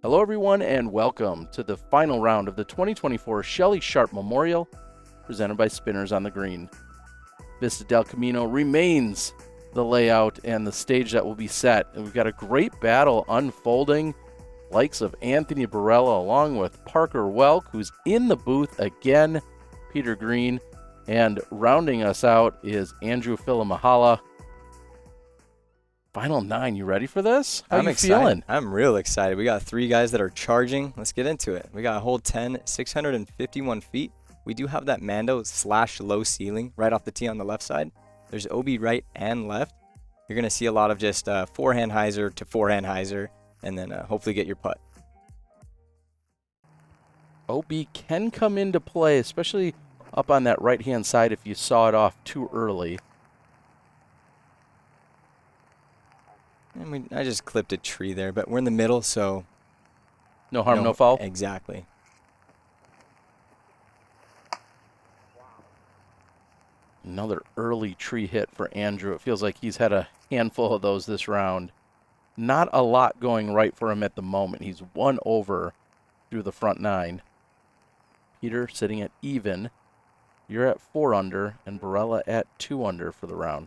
Hello everyone and welcome to the final round of the 2024 Shelly Sharpe Memorial presented by Spinners on the Green. Vista del Camino remains the layout and the stage that will be set, and we've got a great battle unfolding. Likes of Anthony Barela along with Parker Welck, who's in the booth again, Peter Green, and rounding us out is Andrew Filimoehala. Final 9, you ready for this? How you feeling? I'm real excited. We got 3 guys that are charging. Let's get into it. We got hole 10, 651 feet. We do have that Mando / low ceiling right off the tee on the left side. There's OB right and left. You're going to see a lot of just forehand hyzer to forehand hyzer, and then hopefully get your putt. OB can come into play, especially up on that right-hand side if you saw it off too early. And I just clipped a tree there, but we're in the middle, so... No harm, no foul? Exactly. Another early tree hit for Andrew. It feels like he's had a handful of those this round. Not a lot going right for him at the moment. He's 1 over through the front 9. Peter sitting at even. You're at 4 under, and Barela at 2 under for the round.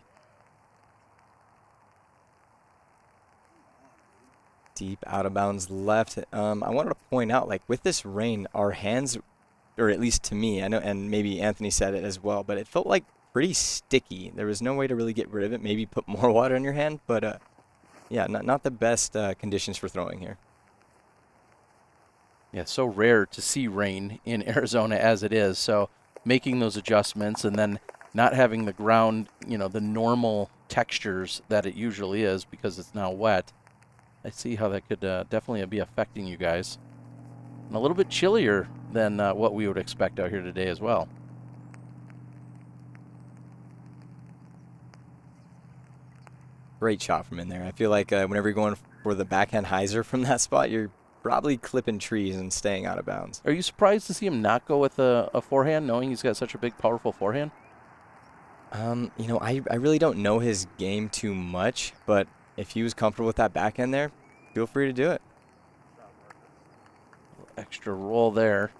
Deep out of bounds left. I wanted to point out, like, with this rain, our hands, or at least to me, I know, and maybe Anthony said it as well, but it felt like pretty sticky. There was no way to really get rid of it. Maybe put more water in your hand, but yeah, not the best conditions for throwing here. Yeah, so rare to see rain in Arizona as it is. So making those adjustments and then not having the ground, the normal textures that it usually is because it's now wet. I see how that could definitely be affecting you guys. And a little bit chillier than what we would expect out here today as well. Great shot from in there. I feel like whenever you're going for the backhand hyzer from that spot, you're probably clipping trees and staying out of bounds. Are you surprised to see him not go with a forehand, knowing he's got such a big, powerful forehand? I really don't know his game too much, but if he was comfortable with that backhand there, feel free to do it. Extra roll there.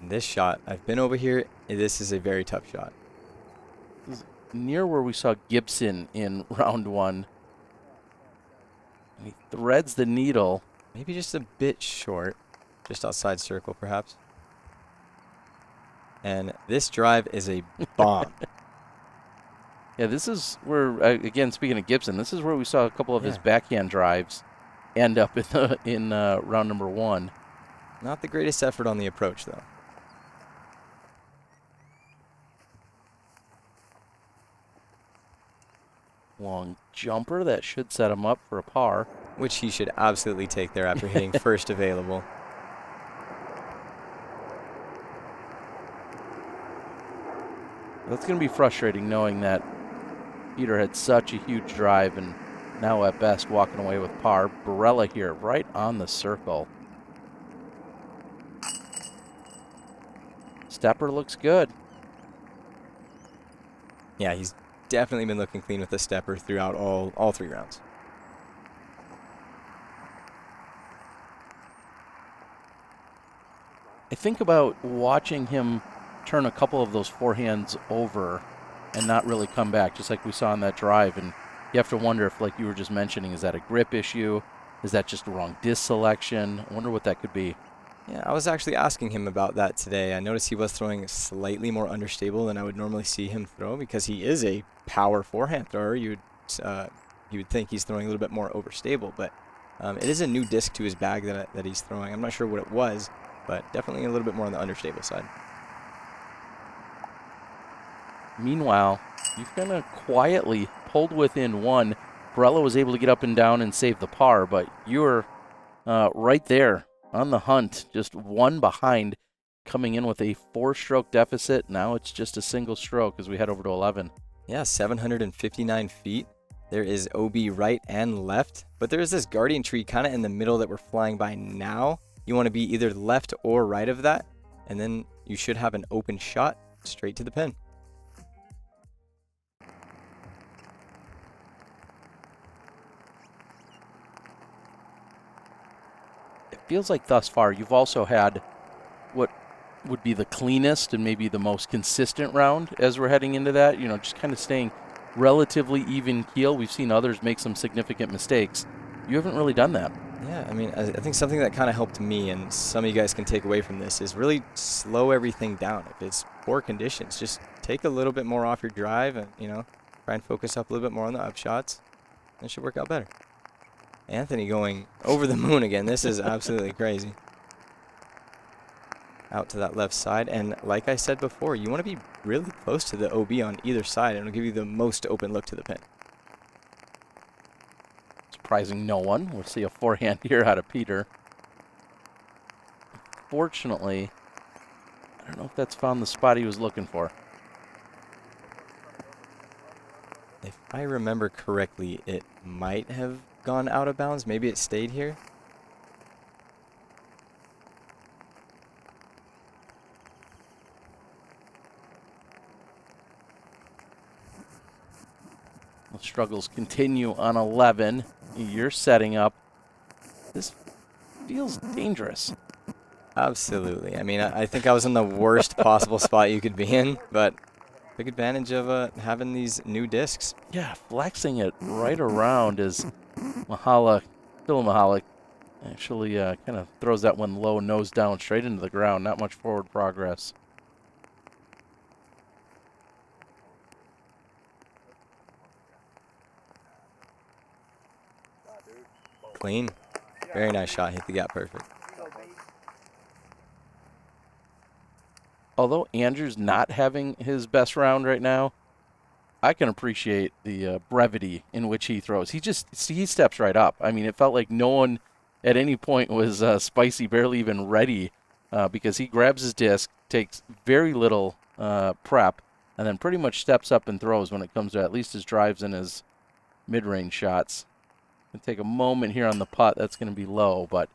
This shot, I've been over here. This is a very tough shot. This is near where we saw Gibson in round 1. And he threads the needle. Maybe just a bit short, just outside circle perhaps. And this drive is a bomb. Yeah, this is where, again, speaking of Gibson, this is where we saw a couple of his backhand drives end up in round number 1. Not the greatest effort on the approach, though. Long jumper that should set him up for a par. Which he should absolutely take there after hitting first available. That's going to be frustrating knowing that Peter had such a huge drive and now at best walking away with par. Barela here right on the circle. Stepper looks good. Yeah, he's definitely been looking clean with the stepper throughout all 3 rounds. I think about watching him turn a couple of those forehands over and not really come back, just like we saw on that drive. And you have to wonder if, like you were just mentioning, is that a grip issue? Is that just a wrong disc selection? I wonder what that could be. Yeah, I was actually asking him about that today. I noticed he was throwing slightly more understable than I would normally see him throw because he is a power forehand thrower. You would think he's throwing a little bit more overstable, but it is a new disc to his bag that he's throwing. I'm not sure what it was, but definitely a little bit more on the understable side. Meanwhile, you've kind of quietly pulled within 1. Barela was able to get up and down and save the par, but you're right there on the hunt, just 1 behind, coming in with a 4-stroke deficit. Now it's just a single stroke as we head over to 11. Yeah, 759 feet. There is OB right and left, but there is this guardian tree kind of in the middle that we're flying by now. You want to be either left or right of that, and then you should have an open shot straight to the pin. feels like thus far you've also had what would be the cleanest and maybe the most consistent round as we're heading into that. You know, just kind of staying relatively even keel. We've seen others make some significant mistakes. You haven't really done that. Yeah, I mean, I think something that kind of helped me, and some of you guys can take away from this, is really slow everything down. If it's poor conditions, just take a little bit more off your drive and, you know, try and focus up a little bit more on the upshots. It should work out better. Anthony going over the moon again. This is absolutely crazy. Out to that left side, and like I said before, you want to be really close to the OB on either side, and it'll give you the most open look to the pin. Surprising no one. We'll see a forehand here out of Peter. Fortunately, I don't know if that's found the spot he was looking for. If I remember correctly, it might have gone out of bounds. Maybe it stayed here. The struggles continue on 11. You're setting up. This feels dangerous. Absolutely. I mean, I think I was in the worst possible spot you could be in, but took advantage of having these new discs. Yeah, flexing it right around as Filimoehala actually kind of throws that one low, nose down, straight into the ground. Not much forward progress. Clean. Very nice shot. Hit the gap perfect. Although Andrew's not having his best round right now, I can appreciate the brevity in which he throws. He steps right up. I mean, it felt like no one at any point was spicy, barely even ready, because he grabs his disc, takes very little prep, and then pretty much steps up and throws when it comes to at least his drives and his mid-range shots. Going to take a moment here on the putt. That's going to be low, but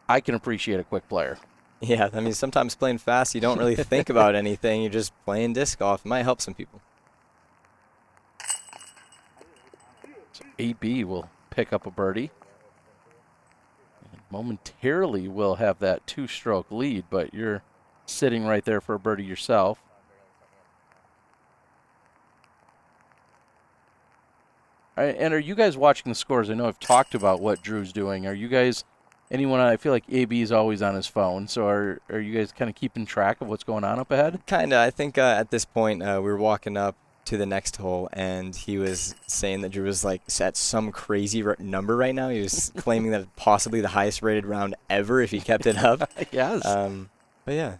I can appreciate a quick player. Yeah, I mean, sometimes playing fast, you don't really think about anything. You're just playing disc golf. It might help some people. So AB will pick up a birdie. And momentarily will have that two-stroke lead, but you're sitting right there for a birdie yourself. All right, and are you guys watching the scores? I know I've talked about what Drew's doing. Are you guys, anyone, I feel like AB is always on his phone, so are you guys kind of keeping track of what's going on up ahead? Kind of. I think at this point we were walking up to the next hole, and he was saying that Drew was like at some crazy number right now. He was claiming that possibly the highest rated round ever if he kept it up. Yes. But yeah.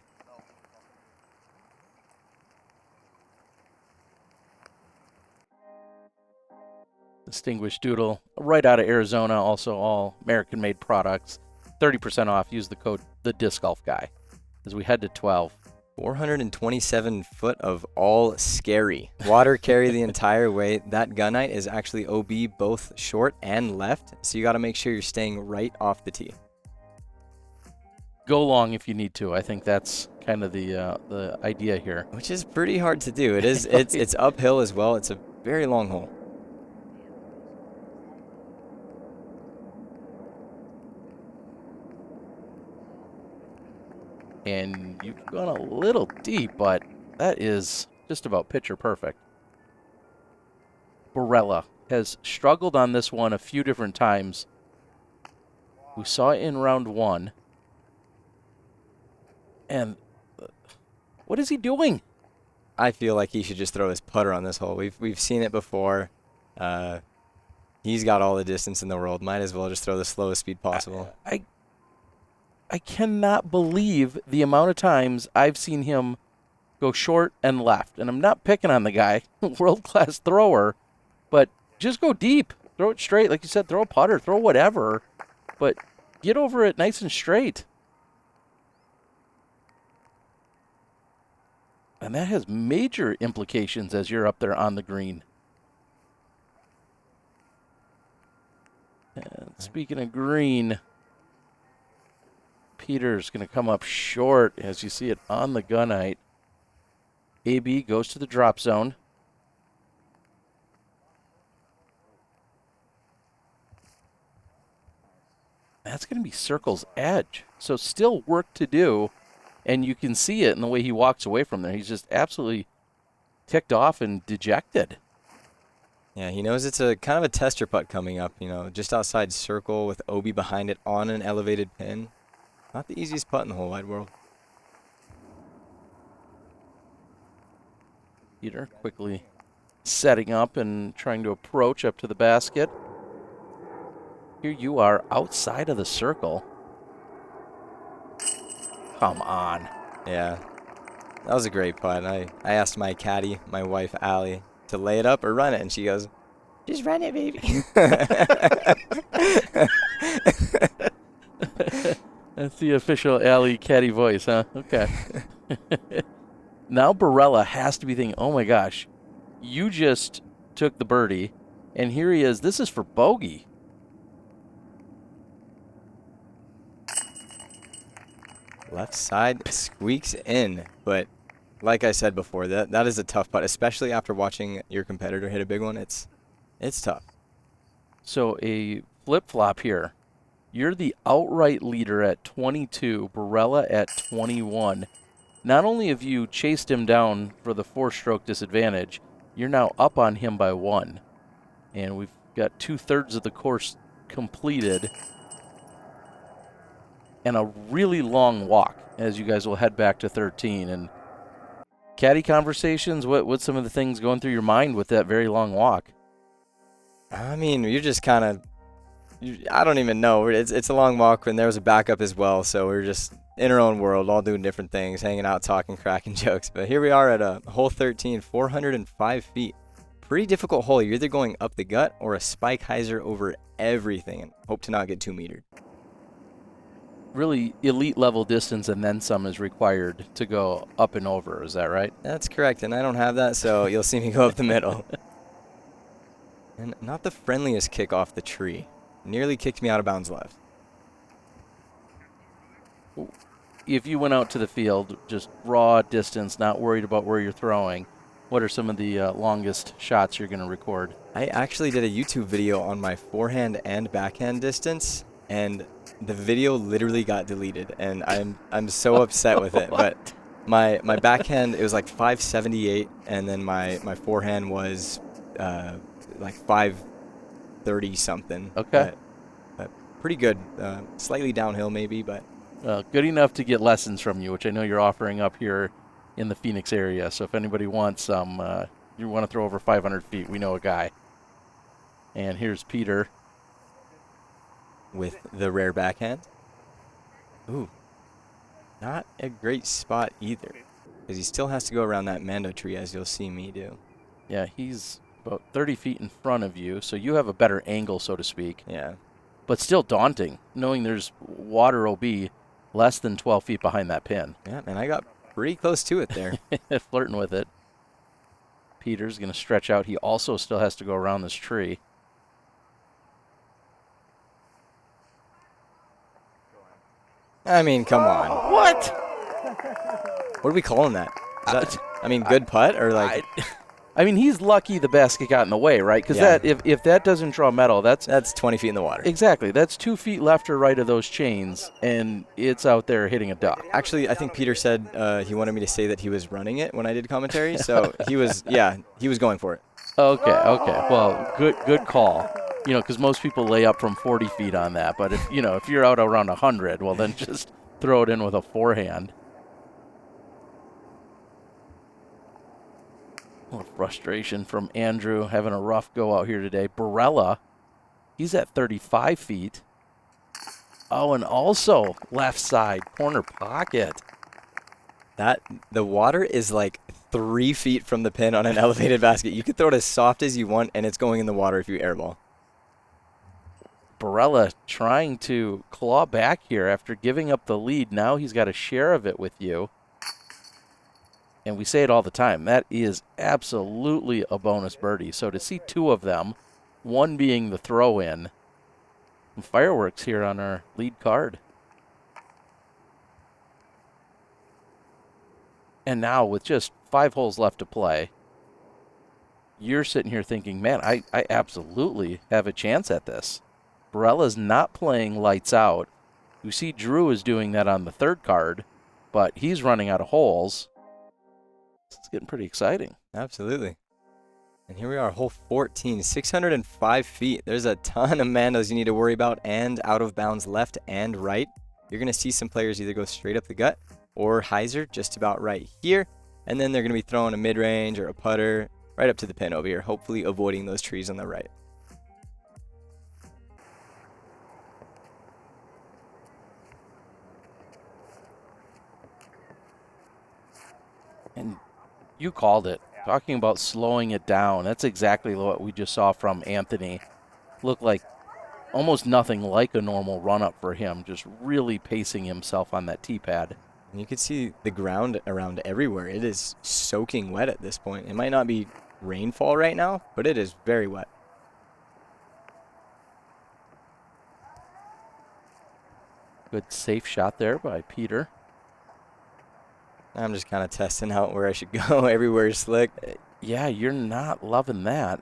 Distinguished Doodle, right out of Arizona, also all American-made products. 30% off. Use the code TheDiscGolfGuy as we head to 12. 427 foot of all scary. Water carry the entire way. That gunite is actually OB both short and left, so you got to make sure you're staying right off the tee. Go long if you need to. I think that's kind of the idea here. Which is pretty hard to do. It is. It's uphill as well. It's a very long hole. And you've gone a little deep, but that is just about picture perfect. Barela has struggled on this one a few different times. We saw it in round one. And what is he doing? I feel like he should just throw his putter on this hole. We've seen it before. He's got all the distance in the world. Might as well just throw the slowest speed possible. I cannot believe the amount of times I've seen him go short and left. And I'm not picking on the guy, world-class thrower, but just go deep. Throw it straight. Like you said, throw a putter, throw whatever, but get over it nice and straight. And that has major implications as you're up there on the green. And speaking of green, Peter's going to come up short as you see it on the gunite. AB goes to the drop zone. that's going to be Circle's edge. So still work to do, and you can see it in the way he walks away from there. He's just absolutely ticked off and dejected. Yeah, he knows it's a kind of a tester putt coming up, you know, just outside Circle with Obi behind it on an elevated pin. Not the easiest putt in the whole wide world. Peter quickly setting up and trying to approach up to the basket. Here you are outside of the circle. Come on. Yeah, that was a great putt. I asked my caddy, my wife Allie, to lay it up or run it, and she goes, "Just run it, baby." That's the official Allie caddy voice, huh? Okay. Now Barela has to be thinking, oh my gosh, you just took the birdie, and here he is. This is for bogey. Left side squeaks in, but like I said before, that is a tough putt, especially after watching your competitor hit a big one. It's tough. So a flip-flop here. You're the outright leader at 22, Barela at 21. Not only have you chased him down for the 4-stroke disadvantage, you're now up on him by 1. And we've got 2/3 of the course completed. And a really long walk as you guys will head back to 13. And caddy conversations, what's some of the things going through your mind with that very long walk? I mean, you're just kind of, I don't even know. It's a long walk, and there was a backup as well, so we're just in our own world, all doing different things, hanging out, talking, cracking jokes. But here we are at hole 13, 405 feet. Pretty difficult hole. You're either going up the gut or a spike hyzer over everything, and hope to not get 2 metered. Really elite level distance and then some is required to go up and over. Is that right? That's correct, and I don't have that, so you'll see me go up the middle. And not the friendliest kick off the tree. Nearly kicked me out of bounds left. If you went out to the field, just raw distance, not worried about where you're throwing, what are some of the longest shots you're going to record? I actually did a YouTube video on my forehand and backhand distance, and the video literally got deleted, and I'm so upset with it. But my backhand, it was like 578, and then my forehand was like 530 something. Okay. But pretty good. Slightly downhill maybe, but good enough to get lessons from you, which I know you're offering up here in the Phoenix area. So if anybody wants some, you want to throw over 500 feet, we know a guy. And here's Peter with the rare backhand. Ooh, not a great spot either, because he still has to go around that Mando tree, as you'll see me do. Yeah, he's about 30 feet in front of you, so you have a better angle, so to speak. Yeah. But still daunting, knowing there's water OB less than 12 feet behind that pin. Yeah, and I got pretty close to it there. Flirting with it. Peter's going to stretch out. He also still has to go around this tree. I mean, come on. What? What are we calling that? Is that I mean, good putt or like? I mean, he's lucky the basket got in the way, right? Because that if that doesn't draw metal, that's 20 feet in the water. Exactly. That's 2 feet left or right of those chains, and it's out there hitting a duck. Actually, I think Peter said he wanted me to say that he was running it when I did commentary, so he was going for it. Okay. Well, good call. You know, because most people lay up from 40 feet on that, but if you're out around 100, well, then just throw it in with a forehand. A little frustration from Andrew having a rough go out here today. Barela, he's at 35 feet. Oh, and also left side corner pocket. The water is like 3 feet from the pin on an elevated basket. You could throw it as soft as you want, and it's going in the water if you airball. Barela trying to claw back here after giving up the lead. Now he's got a share of it with you. And we say it all the time. That is absolutely a bonus birdie. So to see 2 of them, one being the throw-in, fireworks here on our lead card. And now with just 5 holes left to play, you're sitting here thinking, man, I absolutely have a chance at this. Barela's not playing lights out. You see Drew is doing that on the third card, but he's running out of holes. It's getting pretty exciting. Absolutely. And here we are, hole 14, 605 feet. There's a ton of mandos you need to worry about and out of bounds left and right. You're going to see some players either go straight up the gut or hyzer just about right here. And then they're going to be throwing a mid-range or a putter right up to the pin over here, hopefully avoiding those trees on the right. And you called it. Talking about slowing it down. That's exactly what we just saw from Anthony. Looked like almost nothing like a normal run-up for him, just really pacing himself on that tee pad. And you can see the ground around everywhere. It is soaking wet at this point. It might not be rainfall right now, but it is very wet. Good safe shot there by Peter. I'm just kind of testing out where I should go. Everywhere is slick. Yeah, you're not loving that.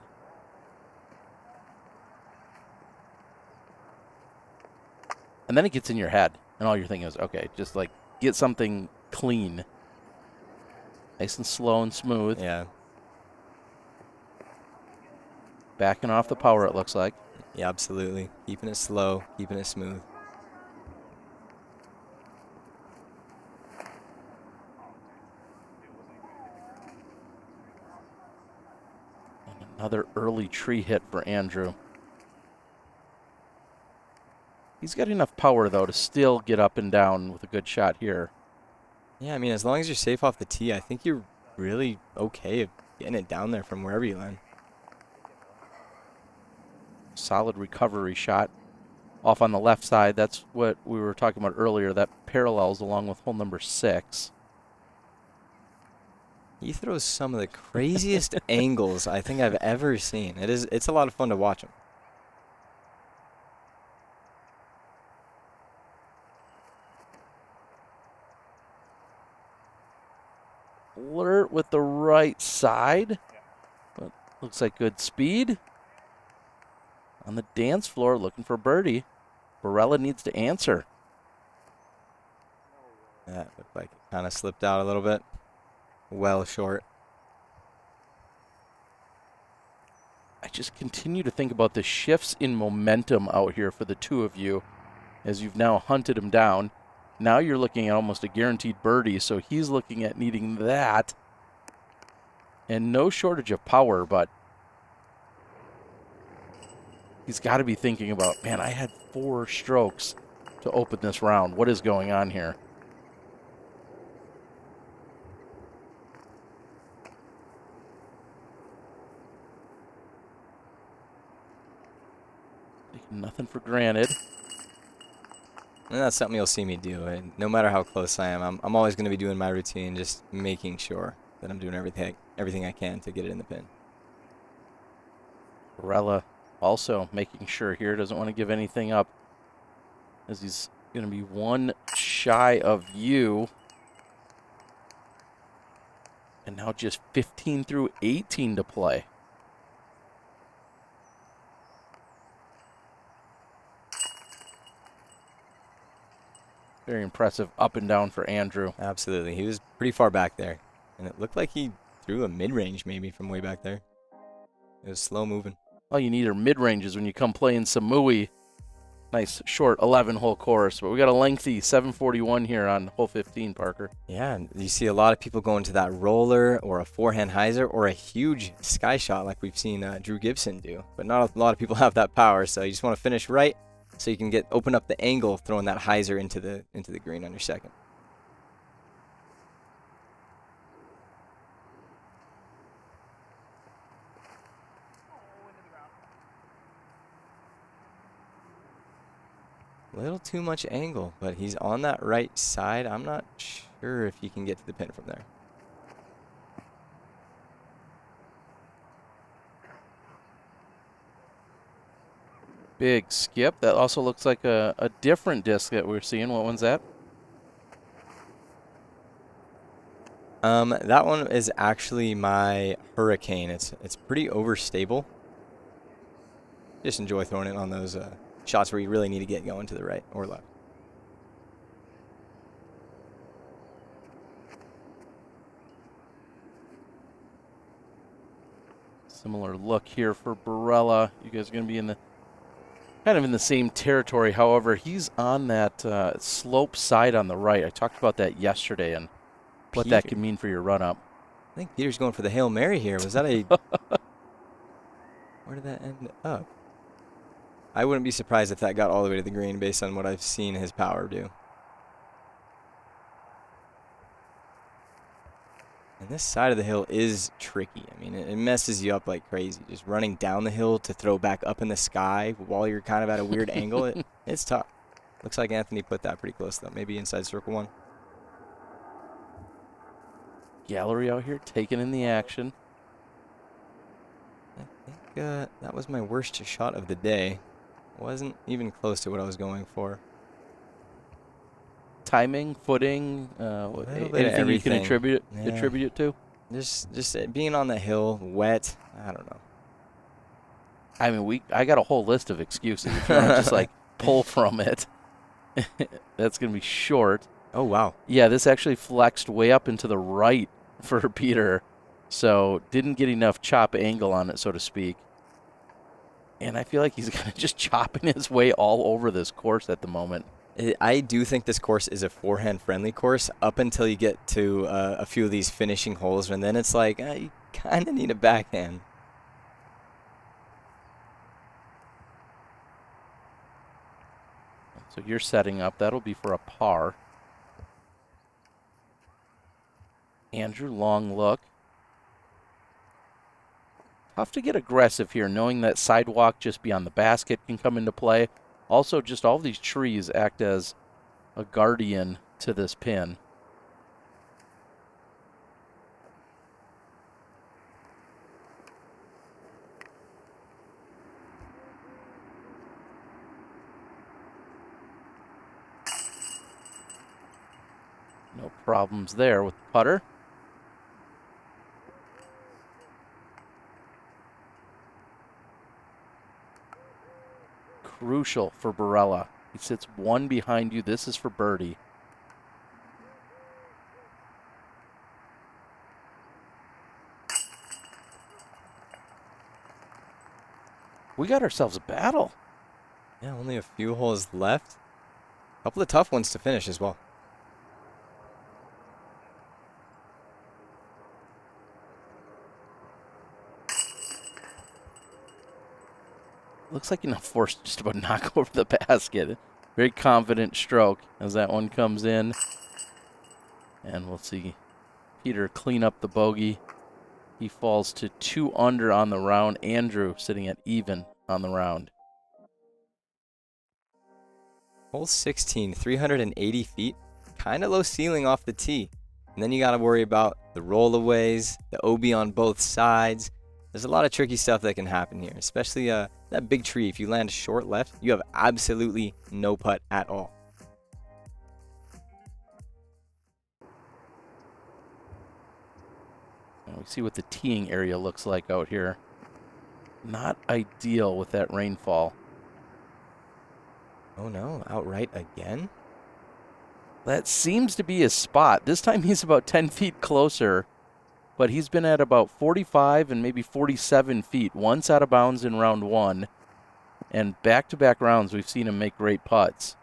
And then it gets in your head, and all you're thinking is, okay, just like get something clean. Nice and slow and smooth. Yeah. Backing off the power, it looks like. Yeah, absolutely. Keeping it slow, keeping it smooth. Another early tree hit for Andrew. He's got enough power, though, to still get up and down with a good shot here. Yeah, I mean, as long as you're safe off the tee, I think you're really okay getting it down there from wherever you land. Solid recovery shot off on the left side. That's what we were talking about earlier. That parallels along with hole number 6. He throws some of the craziest angles I think I've ever seen. It's a lot of fun to watch him. Flirt with the right side. But looks like good speed. On the dance floor looking for birdie. Barela needs to answer. That looked like it kind of slipped out a little bit. Well short. I just continue to think about the shifts in momentum out here for the two of you as you've now hunted him down. Now you're looking at almost a guaranteed birdie, so he's looking at needing that. And no shortage of power, but he's got to be thinking about, man, I had 4 strokes to open this round. What is going on here? Taking nothing for granted. And that's something you'll see me do. And no matter how close I am, I'm always going to be doing my routine, just making sure that I'm doing everything I can to get it in the pin. Barela also making sure here, doesn't want to give anything up, as he's going to be 1 shy of you. And now just 15 through 18 to play. Very impressive up and down for Andrew. Absolutely. He was pretty far back there. And it looked like he threw a mid-range maybe from way back there. It was slow moving. All you need are mid-ranges when you come play in Samui. Nice short 11-hole course. But we got a lengthy 741 here on hole 15, Parker. Yeah, and you see a lot of people going to that roller or a forehand hyzer or a huge sky shot like we've seen Drew Gibson do. But not a lot of people have that power, so you just want to finish right so you can open up the angle throwing that hyzer into the green on your second. A little too much angle, but he's on that right side. I'm not sure if he can get to the pin from there. Big skip. That also looks like a different disc that we're seeing. What one's that? That one is actually my Hurricane. It's pretty overstable. Just enjoy throwing it on those shots where you really need to get going to the right or left. Similar look here for Barela. You guys are going to be in the kind of in the same territory. However, he's on that slope side on the right. I talked about that yesterday and what that could mean for your run-up. I think Peter's going for the Hail Mary here. Was that a... Where did that end up? I wouldn't be surprised if that got all the way to the green based on what I've seen his power do. And this side of the hill is tricky. I mean, it messes you up like crazy. Just running down the hill to throw back up in the sky while you're kind of at a weird angle, it's tough. Looks like Anthony put that pretty close, though. Maybe inside circle one. Gallery out here taking in the action. I think that was my worst shot of the day. Wasn't even close to what I was going for. Timing, footing, anything you can attribute it to? Just being on the hill, wet. I don't know. I mean, I got a whole list of excuses. If you want to just like pull from it, that's going to be short. Oh, wow. Yeah, this actually flexed way up into the right for Peter, so didn't get enough chop angle on it, so to speak. And I feel like he's kind of just chopping his way all over this course at the moment. I do think this course is a forehand-friendly course up until you get to a few of these finishing holes, and then it's like, you kind of need a backhand. So you're setting up. That'll be for a par. Andrew, long look. Tough to get aggressive here, knowing that sidewalk just beyond the basket can come into play. Also, just all these trees act as a guardian to this pin. No problems there with the putter. Crucial for Barela. He sits one behind you. This is for birdie. We got ourselves a battle. Yeah, only a few holes left. A couple of tough ones to finish as well. Looks like enough force to just about knock over the basket. Very confident stroke as that one comes in. And we'll see Peter clean up the bogey. He falls to 2 under on the round. Andrew sitting at even on the round. Hole 16, 380 feet. Kind of low ceiling off the tee. And then you got to worry about the rollaways, the OB on both sides. There's a lot of tricky stuff that can happen here, especially that big tree. If you land short left, you have absolutely no putt at all. And we see what the teeing area looks like out here. Not ideal with that rainfall. Oh no, outright again? That seems to be his spot. This time he's about 10 feet closer, but he's been at about 45 and maybe 47 feet. Once out of bounds in round 1, and back-to-back rounds we've seen him make great putts.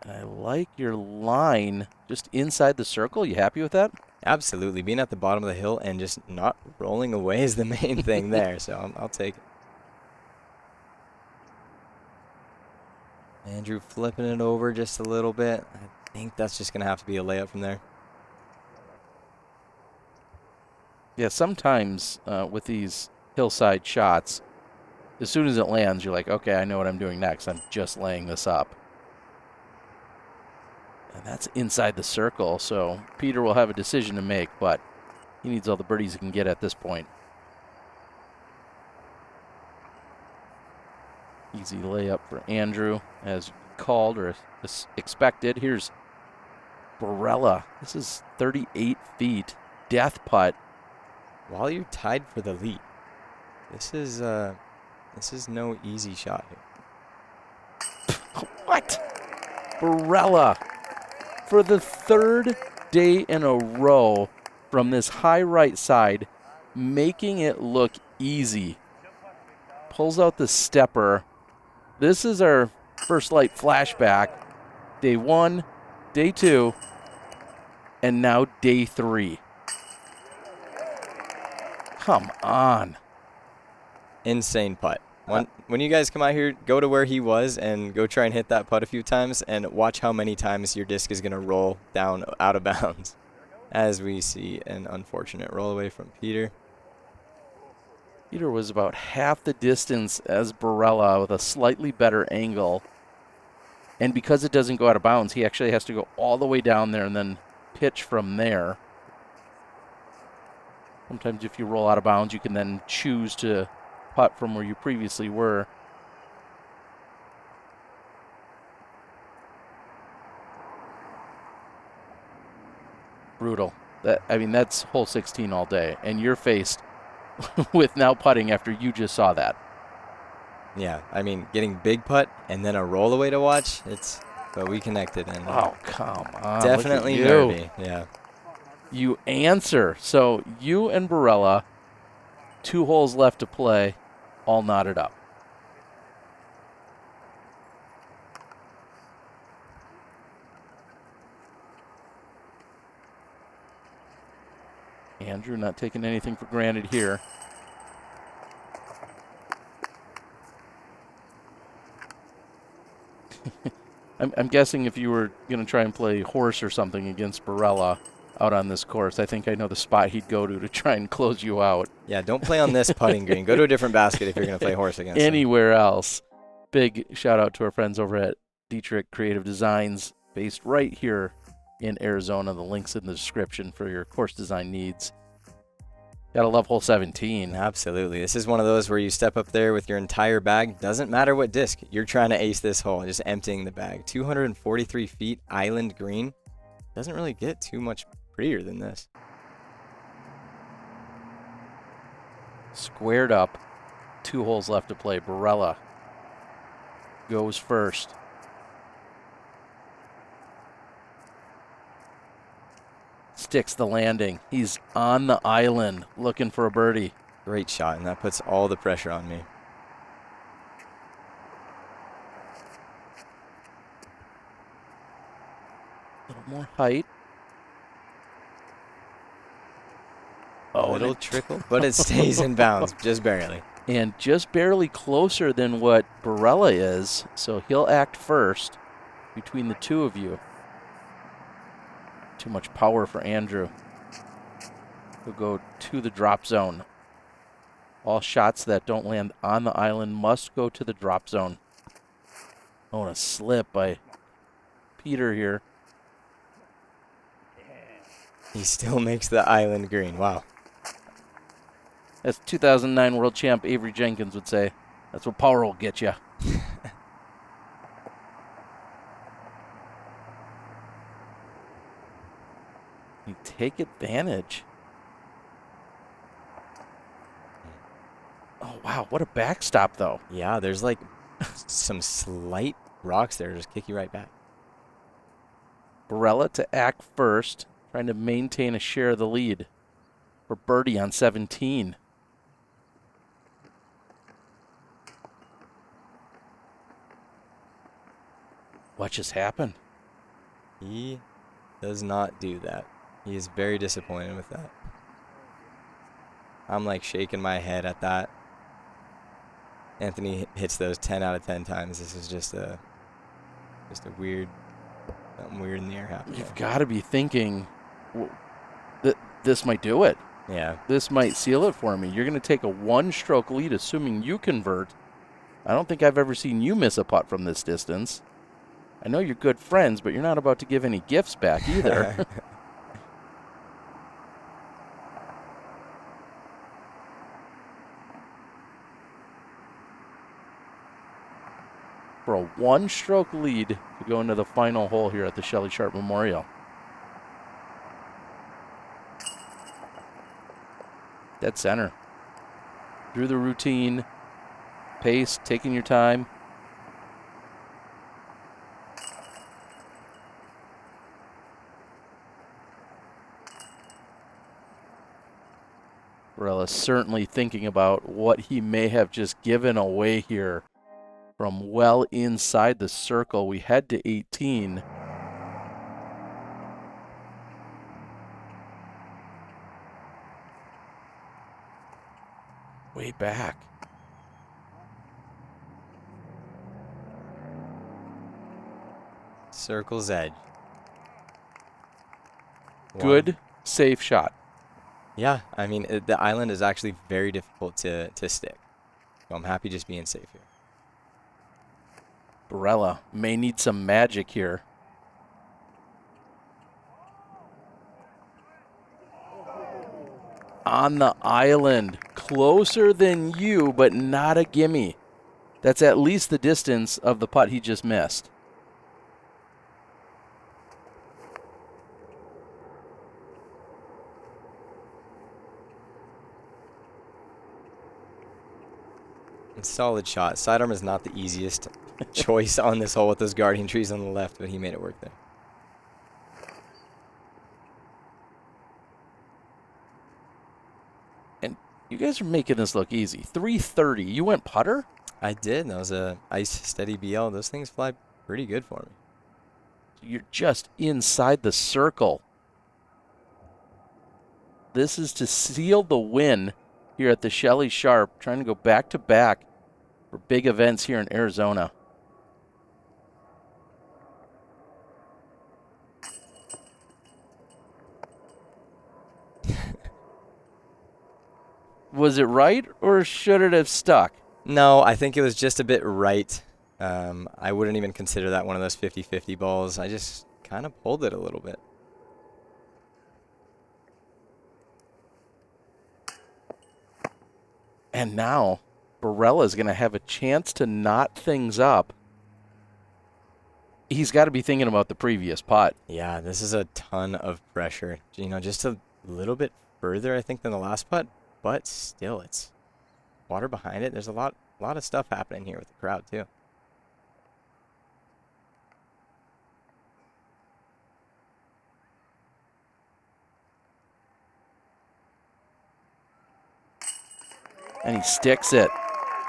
I like your line just inside the circle. You happy with that? Absolutely. Being at the bottom of the hill and just not rolling away is the main thing there, so I'll take it. Andrew flipping it over just a little bit. I think that's just going to have to be a layup from there. Yeah, sometimes with these hillside shots, as soon as it lands, you're like, okay, I know what I'm doing next. I'm just laying this up. And that's inside the circle, so Peter will have a decision to make, but he needs all the birdies he can get at this point. Easy layup for Andrew, as called or as expected. Here's Barela. This is 38 feet. Death putt. While you're tied for the lead. This is This is no easy shot here. What? Barela, for the third day in a row from this high right side, making it look easy. Pulls out the stepper. This is our first light flashback. Day 1, day 2, and now day 3. Come on. Insane putt. When you guys come out here, go to where he was and go try and hit that putt a few times and watch how many times your disc is going to roll down out of bounds. As we see an unfortunate roll away from Peter. Peter was about half the distance as Barela with a slightly better angle. And because it doesn't go out of bounds, he actually has to go all the way down there and then pitch from there. Sometimes if you roll out of bounds, you can then choose to putt from where you previously were. Brutal. That's hole 16 all day, and you're faced with now putting after you just saw that. Yeah, getting big putt and then a roll away to watch, but we connected. And oh, come on. Definitely nervy, yeah. You answer. So you and Barela, 2 holes left to play, all knotted up. Andrew not taking anything for granted here. I'm guessing if you were going to try and play horse or something against Barela out on this course, I think I know the spot he'd go to try and close you out. Yeah, don't play on this putting green. Go to a different basket if you're going to play horse against anywhere else. Big shout out to our friends over at Dietrich Creative Designs, based right here in Arizona. The link's in the description for your course design needs. Gotta love hole 17. Absolutely. This is one of those where you step up there with your entire bag. Doesn't matter what disc. You're trying to ace this hole, just emptying the bag. 243 feet, island green. Doesn't really get too much prettier than this. Squared up. 2 holes left to play. Barela goes first. Sticks the landing. He's on the island looking for a birdie. Great shot, and that puts all the pressure on me. A little more height. A little trickle, but it stays in bounds, just barely. And just barely closer than what Barela is, so he'll act first between the two of you. Too much power for Andrew. He'll go to the drop zone. All shots that don't land on the island must go to the drop zone. Oh, and a slip by Peter here. He still makes the island green. Wow. As 2009 world champ Avery Jenkins would say, that's what power will get you. You take advantage. Oh, wow. What a backstop, though. Yeah, there's like some slight rocks there. Just kick you right back. Barela to act first, trying to maintain a share of the lead for birdie on 17. What just happened? He does not do that. He is very disappointed with that. I'm like shaking my head at that. Anthony hits those 10 out of 10 times. This is just a weird, something weird in the air happening. You've got to be thinking that this might do it. Yeah. This might seal it for me. You're going to take a 1-stroke lead, assuming you convert. I don't think I've ever seen you miss a putt from this distance. I know you're good friends, but you're not about to give any gifts back either. For a 1-stroke lead to go into the final hole here at the Shelly Sharpe Memorial. Dead center. Through the routine. Pace, taking your time. Barela certainly thinking about what he may have just given away here from well inside the circle. We head to 18. Way back. Circle's edge. Good, safe shot. Yeah, I mean, the island is actually very difficult to stick. So I'm happy just being safe here. Barela may need some magic here. On the island, closer than you, but not a gimme. That's at least the distance of the putt he just missed. Solid shot. Sidearm is not the easiest choice on this hole with those guardian trees on the left, but he made it work there. And you guys are making this look easy. 330. You went putter? I did. That was a ice steady BL. Those things fly pretty good for me. You're just inside the circle. This is to seal the win here at the Shelly Sharpe, trying to go back-to-back for big events here in Arizona. Was it right, or should it have stuck? No, I think it was just a bit right. I wouldn't even consider that one of those 50-50 balls. I just kind of pulled it a little bit. And now Barela is going to have a chance to knot things up. He's got to be thinking about the previous putt. Yeah, this is a ton of pressure. You know, just a little bit further, I think, than the last putt, but still, it's water behind it. There's a lot of stuff happening here with the crowd, too. And he sticks it.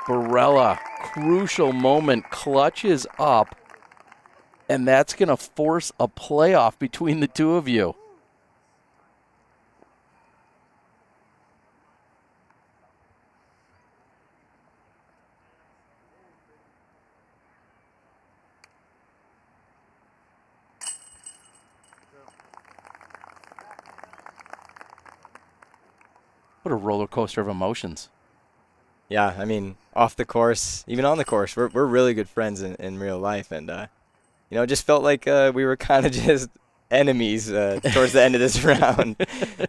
Barela, crucial moment, clutches up. And that's going to force a playoff between the two of you. What a roller coaster of emotions. Yeah, I mean, off the course, even on the course, we're really good friends in real life. And, you know, it just felt like we were kind of just enemies towards the end of this round.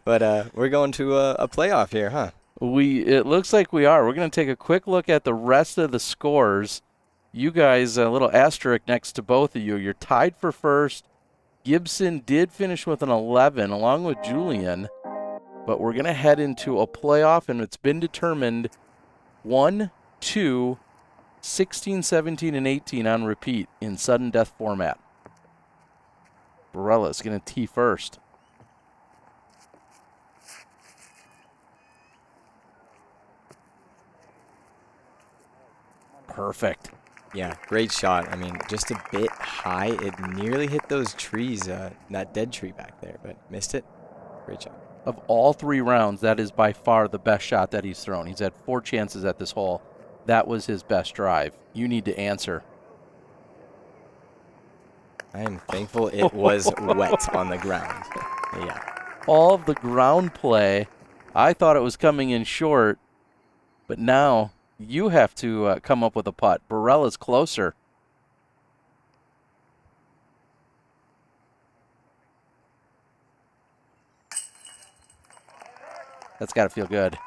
But we're going to a playoff here, huh? It looks like we are. We're going to take a quick look at the rest of the scores. You guys, a little asterisk next to both of you. You're tied for first. Gibson did finish with an 11 along with Julian. But we're going to head into a playoff, and it's been determined 1, 2, 16, 17, and 18 on repeat in sudden death format. Barela is going to tee first. Perfect. Yeah, great shot. I mean, just a bit high. It nearly hit those trees, that dead tree back there, but missed it. Great shot. Of all 3 rounds, that is by far the best shot that he's thrown. He's had 4 chances at this hole. That was his best drive. You need to answer. I am thankful it was wet on the ground. Yeah. All of the ground play, I thought it was coming in short, but now you have to come up with a putt. Barela's closer. That's got to feel good.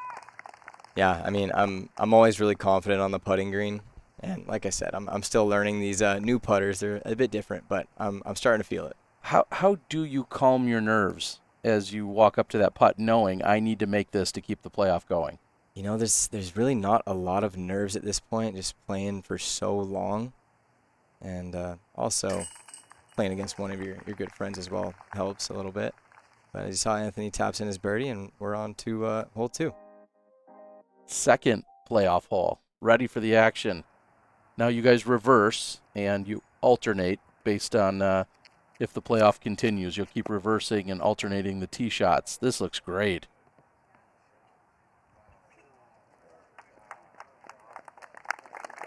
Yeah, I mean, I'm always really confident on the putting green, and like I said, I'm still learning these new putters. They're a bit different, but I'm starting to feel it. How do you calm your nerves as you walk up to that putt, knowing I need to make this to keep the playoff going? You know, there's really not a lot of nerves at this point, just playing for so long. And also playing against one of your good friends as well helps a little bit. But as you saw, Anthony taps in his birdie, and we're on to hole 2. Second playoff hole, ready for the action. Now you guys reverse and you alternate based on if the playoff continues. You'll keep reversing and alternating the tee shots. This looks great.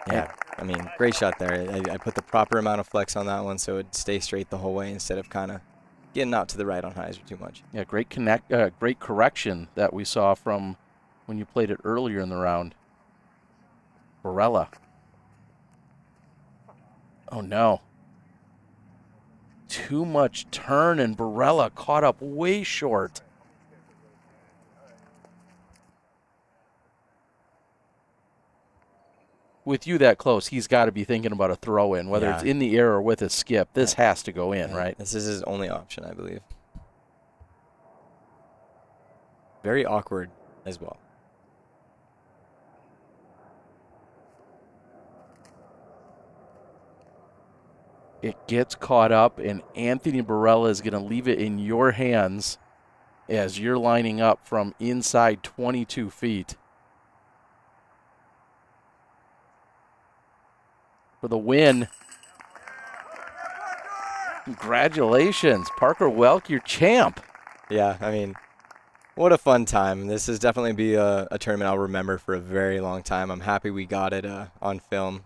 Yeah, I mean, great shot there. I put the proper amount of flex on that one so it'd stay straight the whole way instead of kind of getting out to the right on hyzer too much. Yeah, great correction that we saw from when you played it earlier in the round. Barela. Oh, no. Too much turn, and Barela caught up way short. With you that close, he's got to be thinking about a throw-in, whether it's in the air or with a skip. This has to go in, right? This is his only option, I believe. Very awkward as well. It gets caught up, and Anthony Barela is going to leave it in your hands as you're lining up from inside 22 feet. For the win. Congratulations, Parker Welck, your champ. Yeah, I mean, what a fun time. This is definitely be a tournament I'll remember for a very long time. I'm happy we got it on film.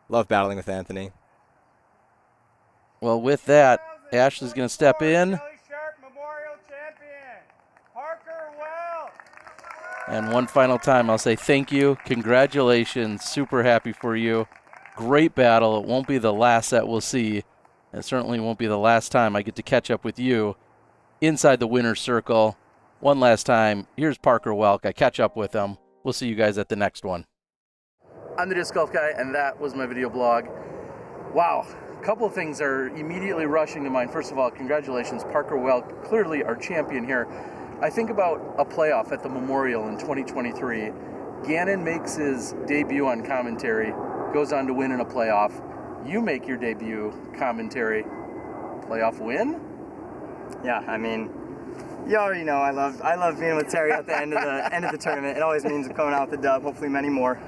Love battling with Anthony. Well, with that, Ashley's going to step in. Shelly Sharpe Memorial Champion, Parker Welck. And one final time, I'll say thank you. Congratulations. Super happy for you. Great battle. It won't be the last that we'll see. It certainly won't be the last time I get to catch up with you inside the winner's circle. One last time, here's Parker Welck. I catch up with him. We'll see you guys at the next one. I'm the Disc Golf Guy, and that was my video blog. Wow. A couple of things are immediately rushing to mind. First of all, congratulations, Parker Welck, clearly our champion here. I think about a playoff at the Memorial in 2023. Gannon makes his debut on commentary, goes on to win in a playoff. You make your debut commentary. Playoff win? Yeah, I mean, you already know I love being with Terry at the end of the tournament. It always means coming out with the dub, hopefully many more.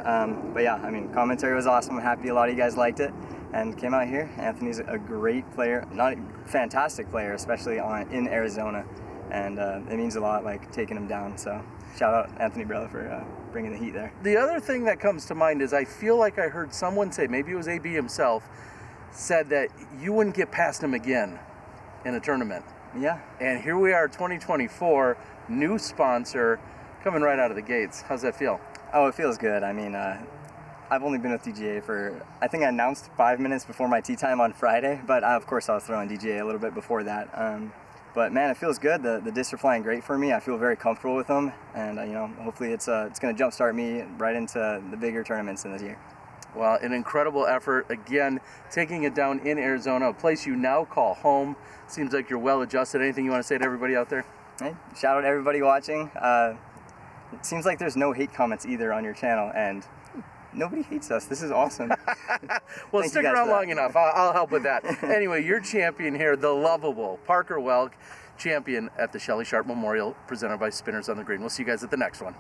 But yeah, I mean, commentary was awesome. I'm happy a lot of you guys liked it and came out here. Anthony's a great player, not a fantastic player, especially in Arizona, and it means a lot, like taking him down. So shout out Anthony Barela for bringing the heat there. The other thing that comes to mind is I feel like I heard someone say, maybe it was AB himself, said that you wouldn't get past him again in a tournament. Yeah. And here we are, 2024, new sponsor, coming right out of the gates. How's that feel? Oh, it feels good. I mean, I've only been with DGA for, I think I announced 5 minutes before my tee time on Friday, but of course I was throwing DGA a little bit before that. But man, it feels good. The discs are flying great for me. I feel very comfortable with them, and you know, hopefully it's going to jumpstart me right into the bigger tournaments in this year. Well, an incredible effort. Again, taking it down in Arizona, a place you now call home. Seems like you're well adjusted. Anything you want to say to everybody out there? Hey, shout out to everybody watching. It seems like there's no hate comments either on your channel, and nobody hates us. This is awesome. Well, stick around long enough. I'll help with that. Anyway, your champion here, the lovable Parker Welck, champion at the Shelly Sharpe Memorial, presented by Spinners on the Green. We'll see you guys at the next one.